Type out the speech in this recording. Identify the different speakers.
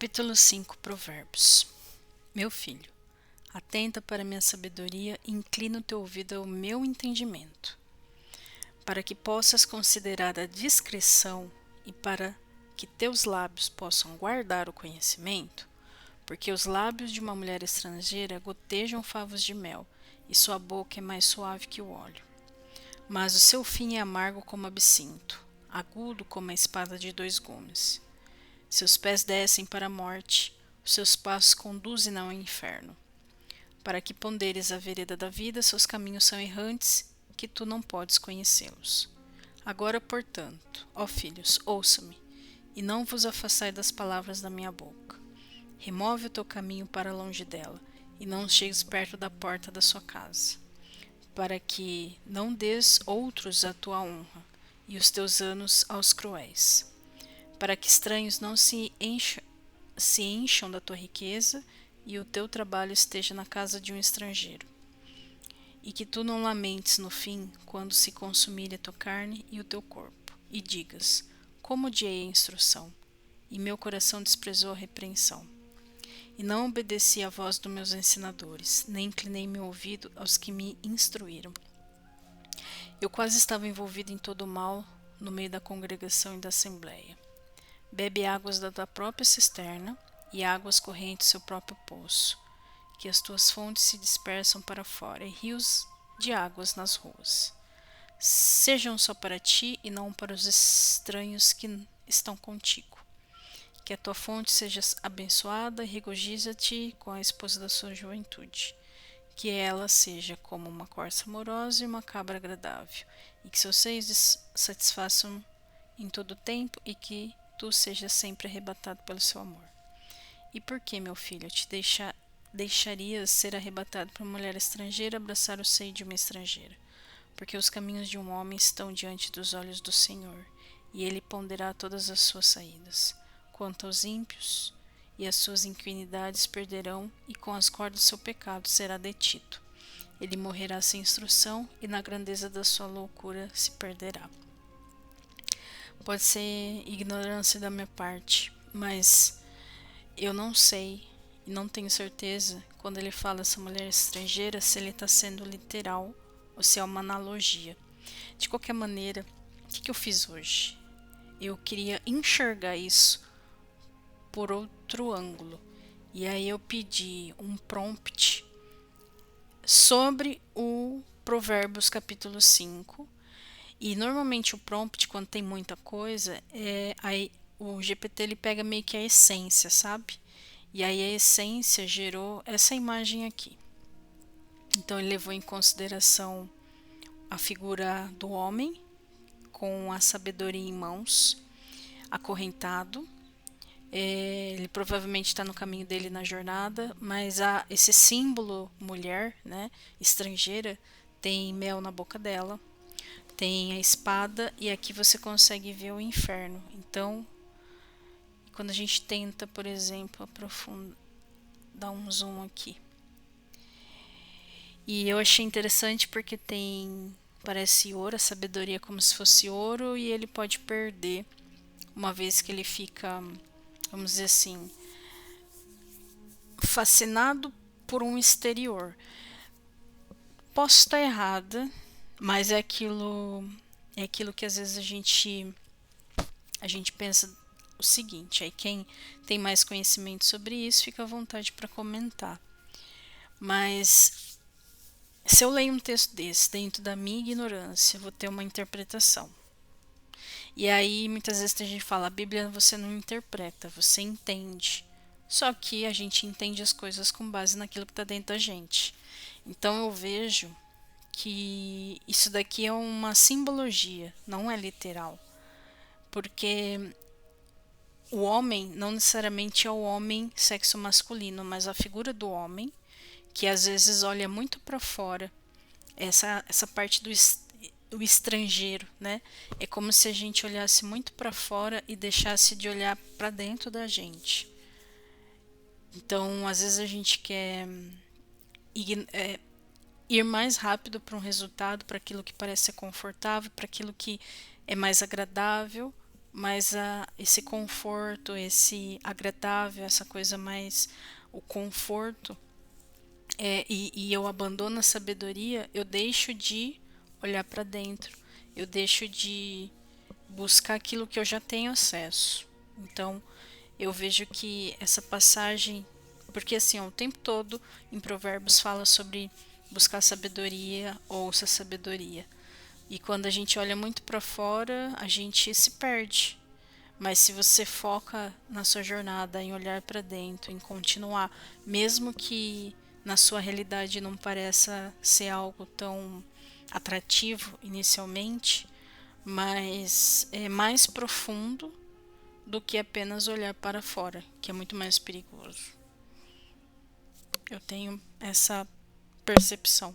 Speaker 1: Capítulo 5 Provérbios. Meu filho, atenta para minha sabedoria e inclina o teu ouvido ao meu entendimento, para que possas considerar a discrição e para que teus lábios possam guardar o conhecimento, porque os lábios de uma mulher estrangeira gotejam favos de mel, e sua boca é mais suave que o óleo. Mas o seu fim é amargo como absinto, agudo como a espada de dois gumes. Seus pés descem para a morte, os seus passos conduzem ao inferno. Para que ponderes a vereda da vida, seus caminhos são errantes, que tu não podes conhecê-los. Agora, portanto, ó filhos, ouça-me, e não vos afastai das palavras da minha boca. Remove o teu caminho para longe dela, e não chegues perto da porta da sua casa, para que não des outros a tua honra, e os teus anos aos cruéis, para que estranhos não se encham da tua riqueza e o teu trabalho esteja na casa de um estrangeiro. E que tu não lamentes no fim, quando se consumir a tua carne e o teu corpo, e digas: como odiei a instrução, e meu coração desprezou a repreensão. E não obedeci à voz dos meus ensinadores, nem inclinei meu ouvido aos que me instruíram. Eu quase estava envolvido em todo o mal, no meio da congregação e da assembleia. Bebe águas da tua própria cisterna e águas correntes do seu próprio poço, que as tuas fontes se dispersam para fora e rios de águas nas ruas. Sejam só para ti e não para os estranhos que estão contigo. Que a tua fonte seja abençoada e regozija-te com a esposa da sua juventude. Que ela seja como uma corça amorosa e uma cabra agradável, e que seus seios satisfaçam em todo o tempo e que tu sejas sempre arrebatado pelo seu amor. E por que, meu filho, deixarias ser arrebatado por uma mulher estrangeira, abraçar o seio de uma estrangeira? Porque os caminhos de um homem estão diante dos olhos do Senhor, e ele ponderará todas as suas saídas. Quanto aos ímpios, e as suas iniquidades perderão, e com as cordas do seu pecado será detido. Ele morrerá sem instrução, e na grandeza da sua loucura se perderá. Pode ser ignorância da minha parte, mas eu não sei e não tenho certeza quando ele fala essa mulher estrangeira se ele está sendo literal ou se é uma analogia. De qualquer maneira, o que eu fiz hoje? Eu queria enxergar isso por outro ângulo. E aí eu pedi um prompt sobre o Provérbios capítulo 5. E normalmente o prompt, quando tem muita coisa, aí o GPT ele pega meio que a essência, sabe? E aí a essência gerou essa imagem aqui. Então ele levou em consideração a figura do homem com a sabedoria em mãos, acorrentado. Ele provavelmente está no caminho dele na jornada, mas esse símbolo mulher, né, estrangeira, tem mel na boca dela. Tem a espada e aqui você consegue ver o inferno. Então, quando a gente tenta, por exemplo, dar um zoom aqui. E eu achei interessante porque parece ouro, a sabedoria como se fosse ouro, e ele pode perder uma vez que ele fica, vamos dizer assim, fascinado por um exterior. Posso estar errada, mas é aquilo que às vezes a gente pensa o seguinte, aí quem tem mais conhecimento sobre isso fica à vontade para comentar. Mas se eu leio um texto desse dentro da minha ignorância, eu vou ter uma interpretação. E aí muitas vezes a gente fala, a Bíblia você não interpreta, você entende. Só que a gente entende as coisas com base naquilo que está dentro da gente. Então eu vejo que isso daqui é uma simbologia, não é literal. Porque o homem não necessariamente é o homem sexo masculino, mas a figura do homem, que às vezes olha muito para fora, essa parte do estrangeiro, né? É como se a gente olhasse muito para fora e deixasse de olhar para dentro da gente. Então, às vezes a gente quer ir mais rápido para um resultado, para aquilo que parece ser confortável, para aquilo que é mais agradável, mas esse conforto, esse agradável, essa coisa mais, o conforto, e eu abandono a sabedoria, eu deixo de olhar para dentro, eu deixo de buscar aquilo que eu já tenho acesso. Então, eu vejo que essa passagem, porque assim, ó, o tempo todo em Provérbios fala sobre buscar sabedoria, ouça sabedoria. E quando a gente olha muito para fora, a gente se perde. Mas se você foca na sua jornada, em olhar para dentro, em continuar, mesmo que na sua realidade não pareça ser algo tão atrativo inicialmente, mas é mais profundo do que apenas olhar para fora, que é muito mais perigoso. Eu tenho essa percepção.